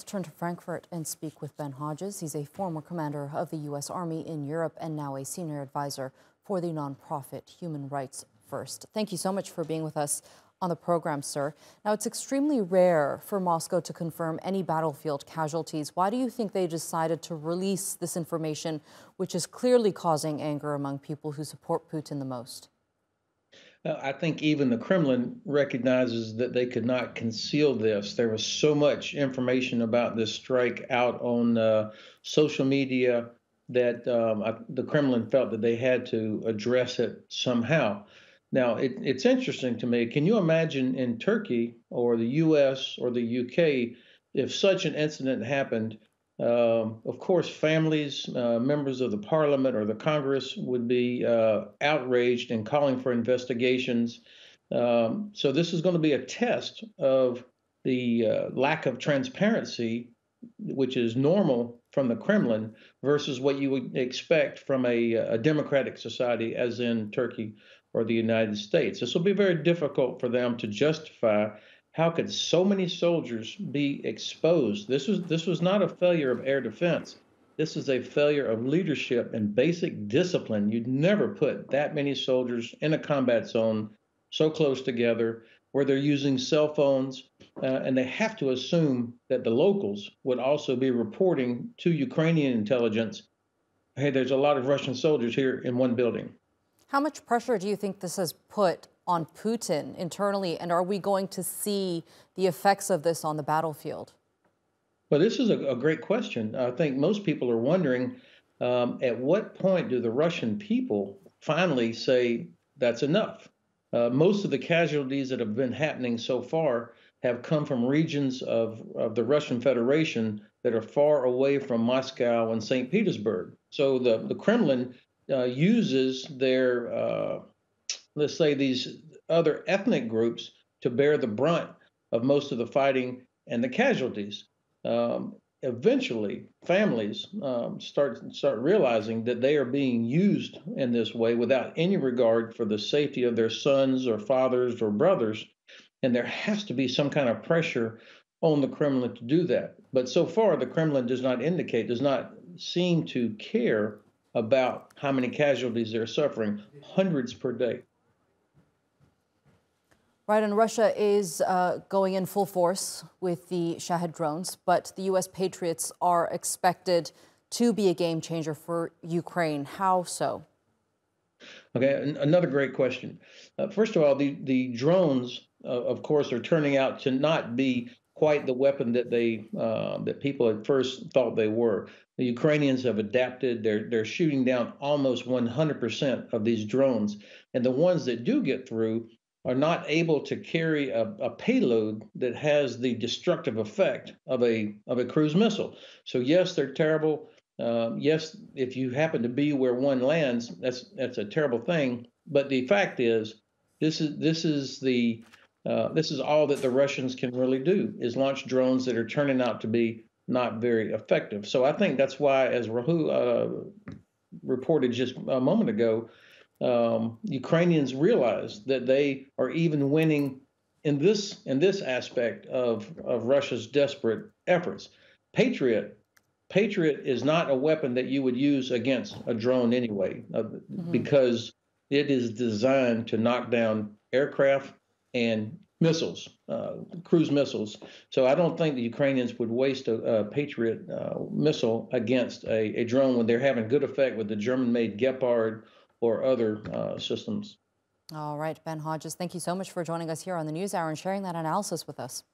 Let's turn to Frankfurt and speak with Ben Hodges. He's a former commander of the U.S. Army in Europe and now a senior advisor for the nonprofit Human Rights First. Thank you so much for being with us on the program, sir. Now, it's extremely rare for Moscow to confirm any battlefield casualties. Why do you think they decided to release this information, which is clearly causing anger among people who support Putin the most? I think even the Kremlin recognizes that they could not conceal this. There was so much information about this strike out on social media that the Kremlin felt that they had to address it somehow. Now, it's interesting to me. Can you imagine in Turkey or the U.S. or the U.K. if such an incident happened? Of course, families, members of the parliament or the Congress would be outraged and calling for investigations. So this is going to be a test of the lack of transparency, which is normal from the Kremlin, versus what you would expect from a democratic society, as in Turkey or the United States. This will be very difficult for them to justify. How could so many soldiers be exposed? This was not a failure of air defense. This is a failure of leadership and basic discipline. You'd never put that many soldiers in a combat zone so close together where they're using cell phones, and they have to assume that the locals would also be reporting to Ukrainian intelligence, hey, there's a lot of Russian soldiers here in one building. How much pressure do you think this has put on Putin internally, and are we going to see the effects of this on the battlefield? Well, this is a great question. I think most people are wondering, at what point do the Russian people finally say that's enough? Most of the casualties that have been happening so far have come from regions of the Russian Federation that are far away from Moscow and St. Petersburg. So the Kremlin uses their let's say these other ethnic groups to bear the brunt of most of the fighting and the casualties. Eventually, families start realizing that they are being used in this way without any regard for the safety of their sons or fathers or brothers, and there has to be some kind of pressure on the Kremlin to do that. But so far, the Kremlin does not seem to care about how many casualties they're suffering, hundreds per day. Right, and Russia is going in full force with the Shahed drones, but the U.S. Patriots are expected to be a game changer for Ukraine. How so? Okay, another great question. First of all, the drones, of course, are turning out to not be quite the weapon that that people at first thought they were. The Ukrainians have adapted. They're shooting down almost 100% of these drones, and the ones that do get through are not able to carry a payload that has the destructive effect of a cruise missile. So yes, they're terrible. Yes, if you happen to be where one lands, that's a terrible thing. But the fact is, this is all that the Russians can really do, is launch drones that are turning out to be not very effective. So I think that's why, as Rahu reported just a moment ago, Ukrainians realize that they are even winning in this aspect of Russia's desperate efforts. Patriot is not a weapon that you would use against a drone anyway, because it is designed to knock down aircraft and missiles, cruise missiles. So I don't think the Ukrainians would waste a Patriot missile against a drone when they're having good effect with the German-made Gepard or other systems. All right, Ben Hodges, thank you so much for joining us here on the NewsHour and sharing that analysis with us.